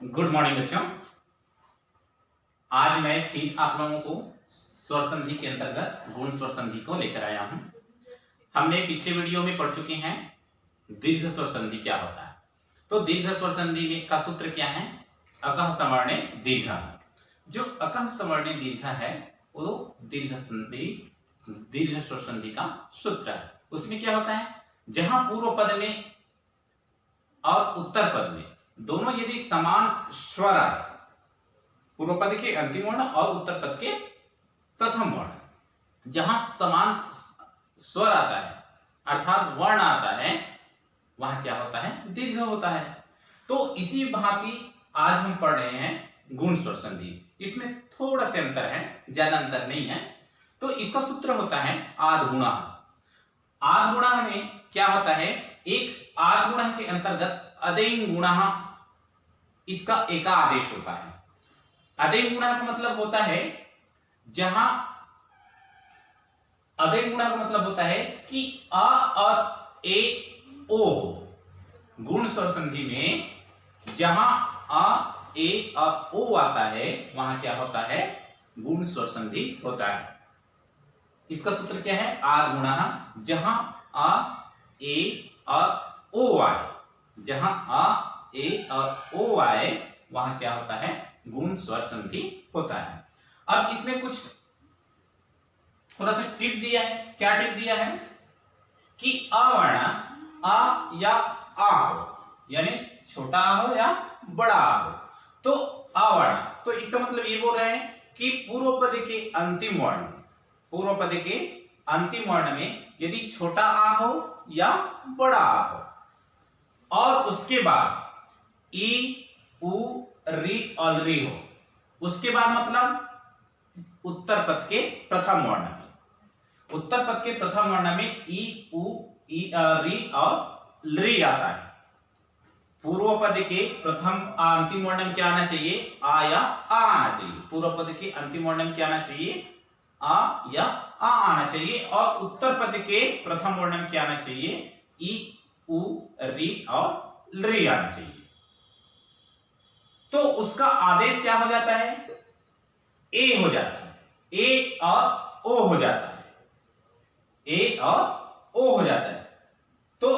Good morning बच्चों। आज मैं फिर आप लोगों को स्वर संधि के अंतर्गत गुण स्वर संधि को लेकर आया हूं। हमने पिछले वीडियो में पढ़ चुके हैं दीर्घ स्वर संधि क्या होता है। तो दीर्घ स्वर संधि में का सूत्र क्या है? अकः सवर्णे दीर्घ। जो अकः सवर्णे दीर्घ है वो दीर्घ स्वर संधि का सूत्र है। उसमें क्या होता है, जहां पूर्व पद में और उत्तर पद में दोनों यदि समान स्वर आए, पूर्व पद के अंतिम वर्ण और उत्तर पद के प्रथम वर्ण, जहां समान स्वर आता है अर्थात वर्ण आता है, वहां क्या होता है? दीर्घ होता है। तो इसी भांति आज हम पढ़ रहे हैं गुण स्वर संधि। इसमें थोड़ा सा अंतर है, ज्यादा अंतर नहीं है। तो इसका सूत्र होता है आद गुणा। आद गुणा में क्या होता है, एक आद गुणा के अंतर्गत अदेय गुणा, इसका एका आदेश होता है। अदेय गुणा का मतलब होता है, जहां अदेय गुणा का मतलब होता है कि अ और ए ओ गुण स्वर संधि में जहां अ ए और ओ आता है वहां क्या होता है? गुण स्वर संधि होता है। इसका सूत्र क्या है? आद गुणा। जहां अ ए और ओ आए, जहां अ ए और ओ आए वहां क्या होता है? गुण स्वर संधि होता है। अब इसमें कुछ थोड़ा सा टिप दिया है। क्या टिप दिया है कि अवर्ण आ या आ हो, यानी छोटा आ हो या बड़ा आ हो, तो अवर्ण, तो इसका मतलब ये बोल रहे हैं कि पूर्व पद के अंतिम वर्ण, पूर्व पद के अंतिम वर्ण में यदि छोटा आ हो या बड़ा आ हो और उसके बाद ई उ री और री हो, उसके बाद मतलब उत्तर पद के प्रथम वर्ण में, उत्तर पद के प्रथम वर्ण में ई उ री और री आता है। पूर्व पद के प्रथम अंतिम वर्ण में क्या आना चाहिए? आ या आ आना चाहिए। पूर्व पद के अंतिम वर्ण में क्या आना चाहिए? आ या आ आना चाहिए। और उत्तर पद के प्रथम वर्ण में क्या आना चाहिए? ई उ री और री आना चाहिए। तो उसका आदेश क्या हो जाता है? ए हो जाता है। ए और ओ हो जाता है। ए और ओ हो जाता है। तो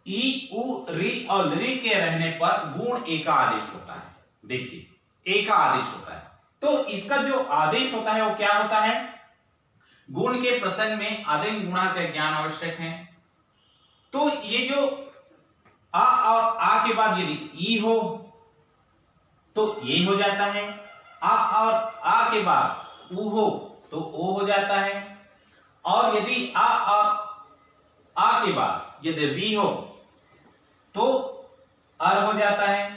ई उ री और री के रहने पर गुण ए का आदेश होता है। देखिए, ए का आदेश होता है। तो इसका जो आदेश होता है वो क्या होता है? गुण के प्रसंग में आदेय गुणा का ज्ञान आवश्यक है। तो ये जो आ और आ के बाद यदि ई हो तो ये हो जाता है। आ और आ के बाद उ हो तो ओ हो जाता है। और यदि आ और आ के बाद यदि री हो तो अर हो जाता है।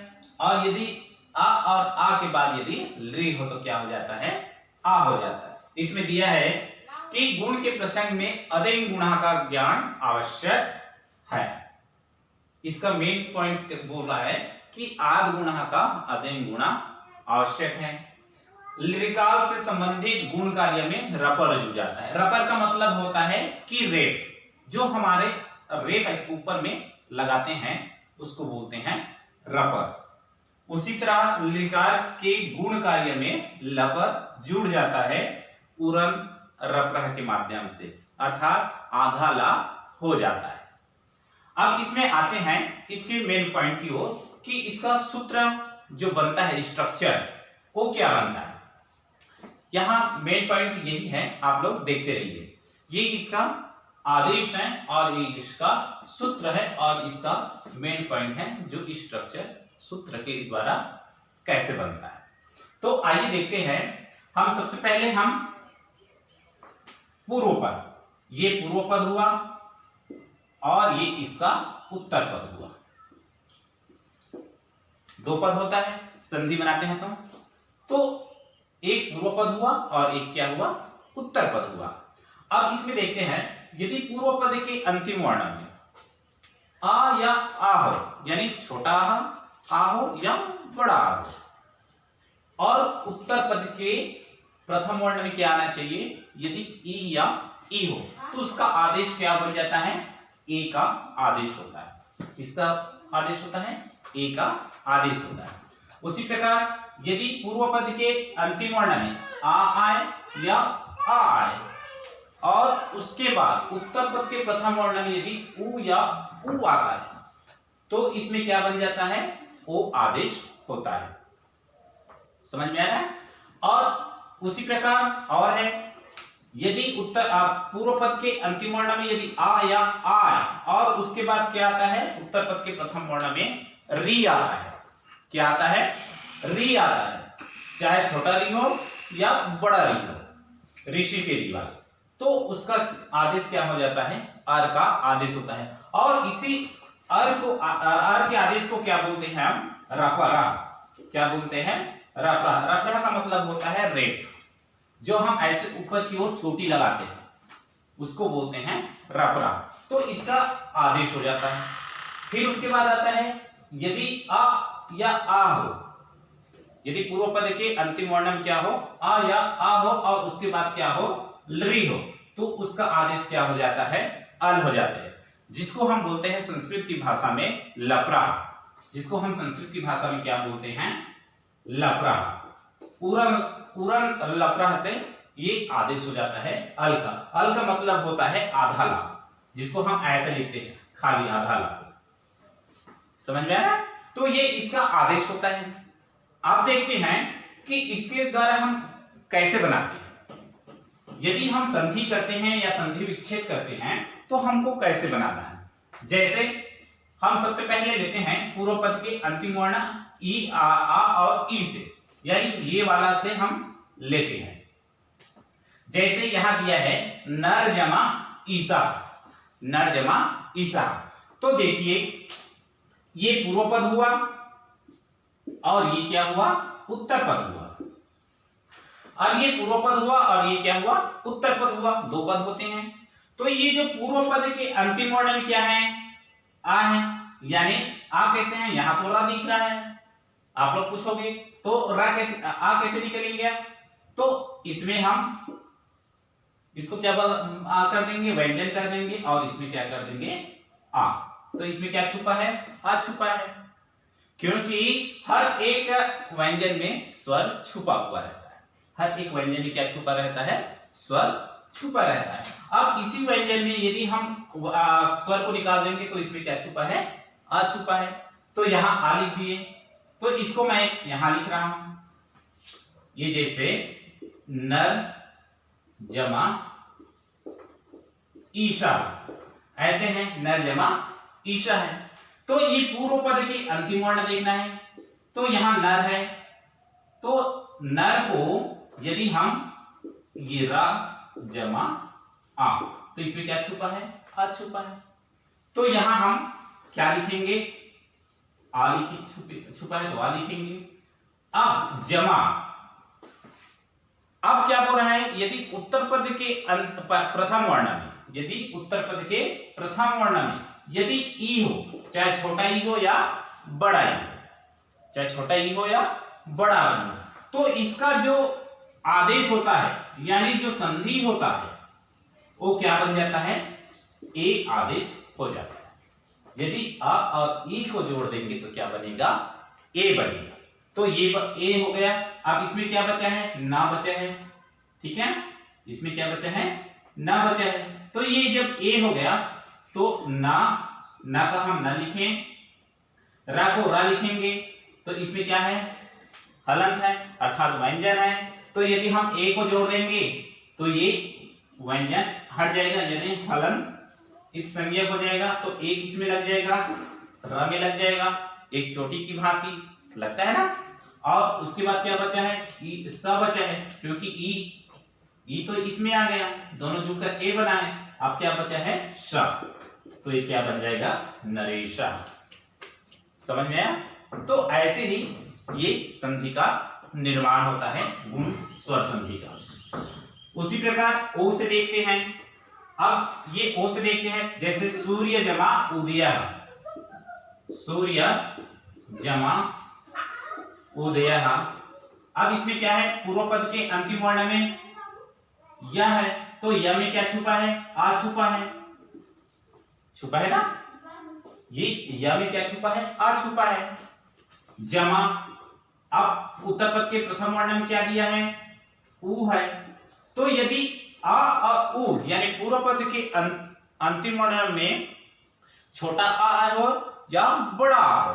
और यदि आ और आ के बाद यदि री हो तो क्या हो जाता है? आ हो जाता है। इसमें दिया है कि गुण के प्रसंग में अदेय गुणा का ज्ञान आवश्यक है। इसका मेन पॉइंट बोल रहा है कि आद गुणा का अदेय गुणा आवश्यक है। लिरिकाल से संबंधित गुण कार्य में रपर जुड़ जाता है। रपर का मतलब होता है कि रेफ, जो हमारे रेफ इसके ऊपर में लगाते हैं उसको बोलते हैं रपर। उसी तरह लिरिकार के गुण कार्य में लपर जुड़ जाता है उरन रप्रह के माध्यम से, अर्थात आधा ला हो जाता है। अब इसमें आते हैं इसके मेन पॉइंट की ओर कि इसका सूत्र जो बनता है, स्ट्रक्चर, वो क्या बनता है। यहां मेन पॉइंट यही है, आप लोग देखते रहिए। ये इसका आदेश है और ये इसका सूत्र है और इसका मेन पॉइंट है जो स्ट्रक्चर सूत्र के द्वारा कैसे बनता है। तो आइए देखते हैं। हम सबसे पहले हम पूर्व पद, ये पूर्व पद हुआ और ये इसका उत्तर पद हुआ। दो पद होता है, संधि बनाते हैं तो एक पूर्व पद हुआ और एक क्या हुआ? उत्तर पद हुआ। अब इसमें देखते हैं, यदि पूर्व पद के अंतिम वर्ण में आ या आ हो, यानी छोटा आ हो या बड़ा आ हो, और उत्तर पद के प्रथम वर्ण में क्या आना चाहिए? यदि ई या ई हो तो उसका आदेश क्या बन जाता है? ए का आदेश होता है। किसका आदेश होता है? ए का आदेश होता है। उसी प्रकार यदि पूर्व पद के अंतिम वर्ण में आ आए या आ आए और उसके बाद उत्तर पद के प्रथम वर्ण में यदि उ या उ आता है तो इसमें क्या बन जाता है, ओ आदेश होता है। समझ में आ रहा है। और उसी प्रकार और है, यदि पूर्व पद के अंतिम वर्ण में यदि आ या आ और उसके बाद क्या आता है, उत्तर पद के प्रथम वर्ण में री आता है। क्या आता है, री आता है, चाहे छोटा री हो या बड़ा री हो, ऋषि के री वाला, तो उसका आदेश क्या हो जाता है, अर का आदेश होता है। और इसी अर के आदेश को क्या बोलते हैं हम, रफरा। क्या बोलते हैं, रफरा। रफरा का मतलब होता है रेफ, जो हम ऐसे ऊपर की ओर चोटी लगाते हैं उसको बोलते हैं रफरा। तो इसका आदेश हो जाता है। फिर उसके बाद आता है यदि आ या आ हो, यदि पूर्व पद के अंतिम वर्ण में क्या हो, आ या आ हो और उसके बाद क्या हो, री हो, तो उसका आदेश क्या हो जाता है, अल हो जाता है, जिसको हम बोलते हैं संस्कृत की भाषा में लफरा। जिसको हम संस्कृत की भाषा में क्या बोलते हैं, लफरा। पूर्ण लफरा से ये आदेश हो जाता है अल का। अल का मतलब होता है आधा लाभ, जिसको हम ऐसे लिखते हैं, खाली आधा लाभ। समझ में आ रहा है। तो ये इसका आदेश होता है। आप देखते हैं कि इसके द्वारा हम कैसे बनाते हैं। यदि हम संधि करते हैं या संधि विच्छेद करते हैं तो हमको कैसे बनाना है। जैसे हम सबसे पहले लेते हैं पूर्व पद के अंतिम वर्ण ई आ और ई से, यानी ये वाला से हम लेते हैं। जैसे यहां दिया है नर जमा ईसा, नर जमा ईसा, तो देखिए ये पूर्व पद हुआ और ये क्या हुआ, उत्तर पद हुआ। और ये पूर्व पद हुआ और ये क्या हुआ, उत्तर पद हुआ। दो पद होते हैं। तो ये जो पूर्व पद के अंतिम वर्ण में क्या है, आ है, यानी आ कैसे है, यहां तो रा दिख रहा है। आप लोग पूछोगे तो रा कैसे, आ कैसे निकलेंगे, तो इसमें हम इसको क्या कर देंगे, व्यंजन कर देंगे, और इसमें क्या कर देंगे, आ। तो इसमें क्या छुपा है, आ छुपा है, क्योंकि हर एक व्यंजन में स्वर छुपा हुआ रहता है। हर एक व्यंजन में क्या छुपा रहता है, स्वर छुपा रहता है। अब इसी व्यंजन में यदि हम स्वर को निकाल देंगे तो इसमें क्या छुपा है, आ छुपा है। तो यहां आ लिख दिए, तो इसको मैं यहां लिख रहा हूं, ये जैसे नर जमा ईशा, ऐसे है, नर जमा ईशा है। तो ये पूर्व पद के अंतिम वर्ण देखना है, तो यहां नर है, तो नर को यदि हम ये रा जमा आ, तो इसमें क्या छुपा है, आ छुपा है। तो यहां हम क्या लिखेंगे, आ लिखे, छुपा है तो आ लिखेंगे। अब जमा, अब क्या बोल रहा है, यदि उत्तर पद के प्रथम वर्ण में, यदि उत्तर पद के प्रथम वर्ण में यदि ई हो, चाहे छोटा ई हो या बड़ा ई हो, चाहे छोटा ई हो या बड़ा ई हो, तो इसका जो आदेश होता है, यानी जो संधि होता है, वो क्या बन जाता है, ए आदेश हो जाता है। यदि आ और ई को जोड़ देंगे तो क्या बनेगा, ए बनेगा। तो ये ए हो गया। अब इसमें क्या बचा है, ना बचा है, ठीक है, इसमें क्या बचा है, ना बचा है। तो ये जब ए हो गया तो ना का हम ना लिखें, रा को रा लिखेंगे, तो इसमें क्या है, हलंत है, अर्थात व्यंजन है। तो यदि हम ए को जोड़ देंगे तो ये व्यंजन हट जाएगा, यानी हलन इस संज्ञक हो जाएगा। तो एक इसमें लग जाएगा, रा में लग जाएगा, एक चोटी की भांति लगता है ना। और उसके बाद क्या बचा है, ई स बचा है, क्योंकि ई तो इसमें आ गया, दोनों जुड़कर ए बना है। अब क्या बचा है, श, तो ये क्या बन जाएगा, नरेशा। समझ में आया। तो ऐसे ही ये संधि का निर्माण होता है, गुण स्वर संधि का। उसी प्रकार ओ से देखते हैं। अब ये ओ से देखते हैं, जैसे सूर्य जमा उदय, सूर्य जमा उदय। अब इसमें क्या है, पूर्व पद के अंतिम वर्ण में य है, तो य में क्या छुपा है, आ छुपा है, छुपा है ना। ये य में क्या छुपा है, आ छुपा है। जमा, अब उत्तर पद के प्रथम वर्ण में क्या दिया है, उ है। तो यदि उ यानी पूर्व पद के अंतिम वर्ण में छोटा आ हो या बड़ा आ हो,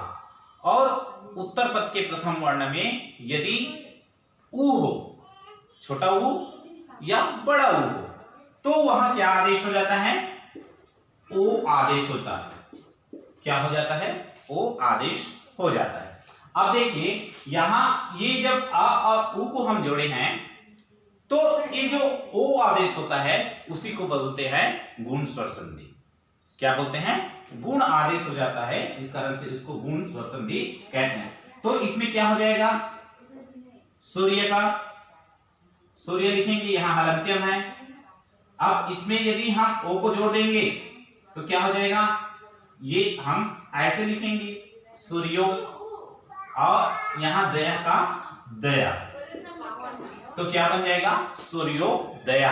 और उत्तर पद के प्रथम वर्ण में यदि उ हो, छोटा उ या बड़ा उ हो, तो वहां क्या आदेश हो जाता है, ओ आदेश होता है। क्या हो जाता है, ओ आदेश हो जाता है। अब देखिए यहां ये जब आ और उ को हम जोड़े हैं, तो ये जो ओ आदेश होता है उसी को बोलते हैं गुण स्वर संधि। क्या बोलते हैं, गुण आदेश हो जाता है, इस कारण से इसको गुण स्वर संधि कहते हैं। तो इसमें क्या हो जाएगा, सूर्य का सूर्य लिखेंगे, यहां हलंत्यम है। अब इसमें यदि हम ओ को जोड़ देंगे तो क्या हो जाएगा, ये हम ऐसे लिखेंगे सूर्यो, और यहां दया का दया, तो क्या बन जाएगा, सूर्योदया।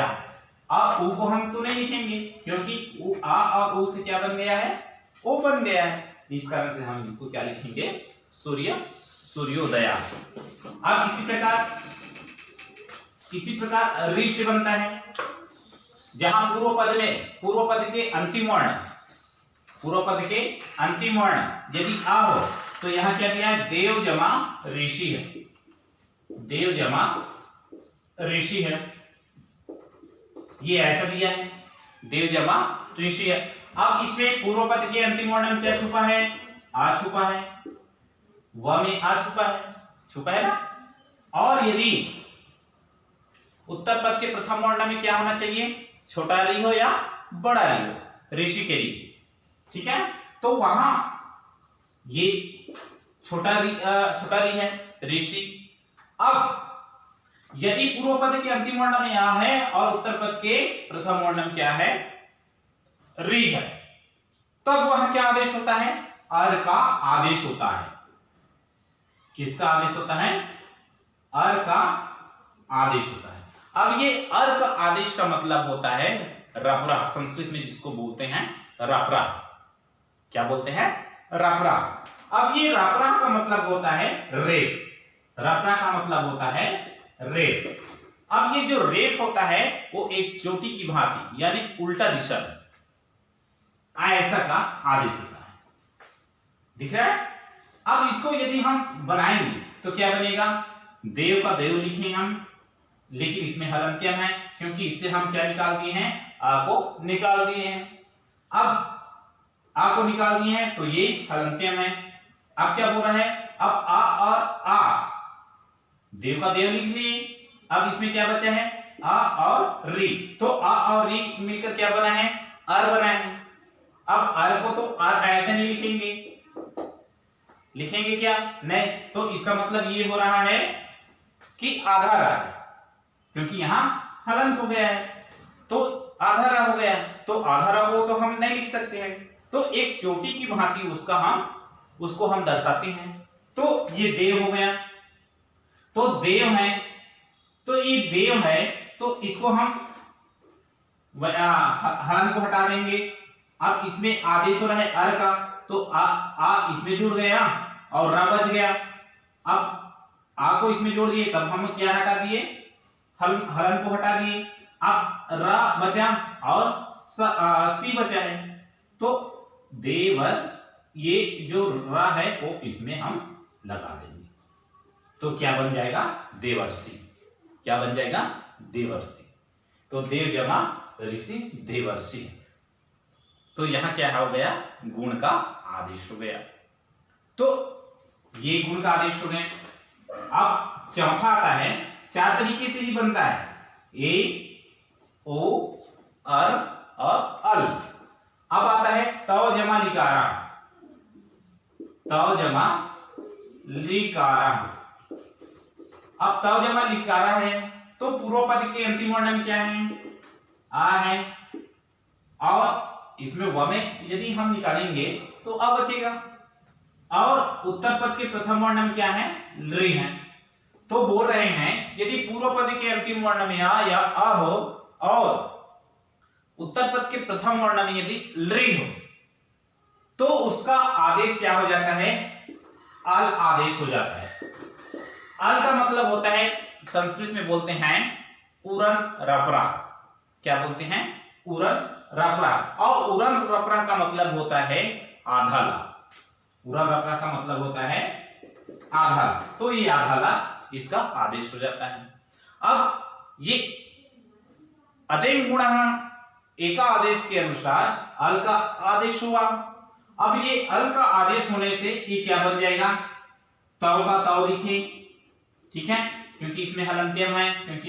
अब उ को हम तो नहीं लिखेंगे क्योंकि उ आ और उ से क्या बन गया है, ओ बन गया है, इस कारण से हम इसको क्या लिखेंगे, सूर्योदया। अब इसी प्रकार ऋ से बनता है, जहां पूर्व पद के अंतिम वर्ण यदि आ हो, तो यहां क्या दिया है, देव जमा ऋषि है, देव जमा ऋषि है, ये ऐसा दिया है, देव जमा ऋषि है। अब इसमें पूर्व पद के अंतिम वर्ण में क्या छुपा है, आ छुपा है, व में आ छुपा है ना। और यदि उत्तर पद के प्रथम वर्ण में क्या होना चाहिए, छोटा री हो या बड़ा री हो, ऋषि के री, ठीक है। तो वहां ये छोटा री है, ऋषि। अब यदि पूर्व पद के अंतिम वर्ण में आ है और उत्तर पद के प्रथम वर्ण में क्या है, री है, तब वह क्या आदेश होता है, अर का आदेश होता है। किसका आदेश होता है, अर का आदेश होता है। अब ये अर का आदेश का मतलब होता है रपरा, संस्कृत में जिसको बोलते हैं रपरा। क्या बोलते हैं, रपरा। अब ये रपरा का मतलब होता है रेफ, रपरा का मतलब होता है रेफ। अब ये जो रेफ होता है वो एक चोटी की भांति यानी उल्टा दिशा में ऐसा का आदेश होता है, दिख रहा है। अब इसको यदि हम बनाएंगे तो क्या बनेगा, देव का देव लिखेंगे हम, लेकिन इसमें हलंत्यम है क्योंकि इससे हम क्या निकाल दिए हैं, आ को निकाल दिए हैं। अब आ को निकाल दिए हैं तो ये हलंत्यम है। अब क्या बोल रहा है, अब आ और आ, देव का देव लिख लिए। अब इसमें क्या बचा है, आ और री, तो आ और री मिलकर क्या बना है, अर बना है। अब अर को तो अर ऐसे नहीं लिखेंगे क्या, नहीं, तो इसका मतलब ये हो रहा है कि आधा रहा है, क्योंकि यहां हलंत हो गया है, तो आधा रहा हो गया, तो आधा रहा हो तो हम नहीं लिख सकते हैं, तो एक चोटी की भांति उसको हम दर्शाते हैं। तो ये देव हो गया, तो देव है, तो ये देव है, तो इसको हम हलन को हटा देंगे। अब इसमें आदेश हो रहा है अर का, तो आ इसमें जुड़ गया और रा बच गया। अब आ को इसमें जोड़ दिए, तब हम क्या हटा दिए, हलन को हटा दिए। अब रा बचा और सी बचा है, तो देवर, ये जो रा है वो इसमें हम लगा देंगे, तो क्या बन जाएगा, देवर्षि। क्या बन जाएगा, देवर्षि। तो देव जमा ऋषि, देवर्षि। तो यहां क्या हो गया, गुण का आदेश हो गया। तो ये गुण का आदेश हो गए। अब चौथा आता है, चार तरीके से ही बनता है, ए, ओ, अर और अल। अब आता है तव जमा लिकारा, तव जमा लिकारा। अब तव जमा लिकारा है, तो पूर्व पद के अंतिम वर्ण में क्या है, आ है, और इसमें व में यदि हम निकालेंगे तो अ बचेगा, और उत्तर पद के प्रथम वर्ण में क्या है, ऋ है। तो बोल रहे हैं यदि पूर्व पद के अंतिम वर्ण में आ या अ हो और उत्तर पद के प्रथम वर्ण में यदि ऋ हो, तो उसका आदेश क्या हो जाता है, अल आदेश हो जाता है। अल का मतलब होता है, संस्कृत में बोलते हैं उरन रपरा। क्या बोलते हैं? उरन रपरा। और उरन रपरा का मतलब होता है आधा ला। उरन रपरा का मतलब होता है आधा ला। तो ये आधा ला इसका आदेश हो जाता है। अब ये अदेंग गुणा एका आदेश के अनुसार अल का आदेश हुआ। अब ये अल का आदेश होने से ये क्या बन जाएगा? तव का तव लिखे, ठीक है, क्योंकि इसमें हलंत्यम है, क्योंकि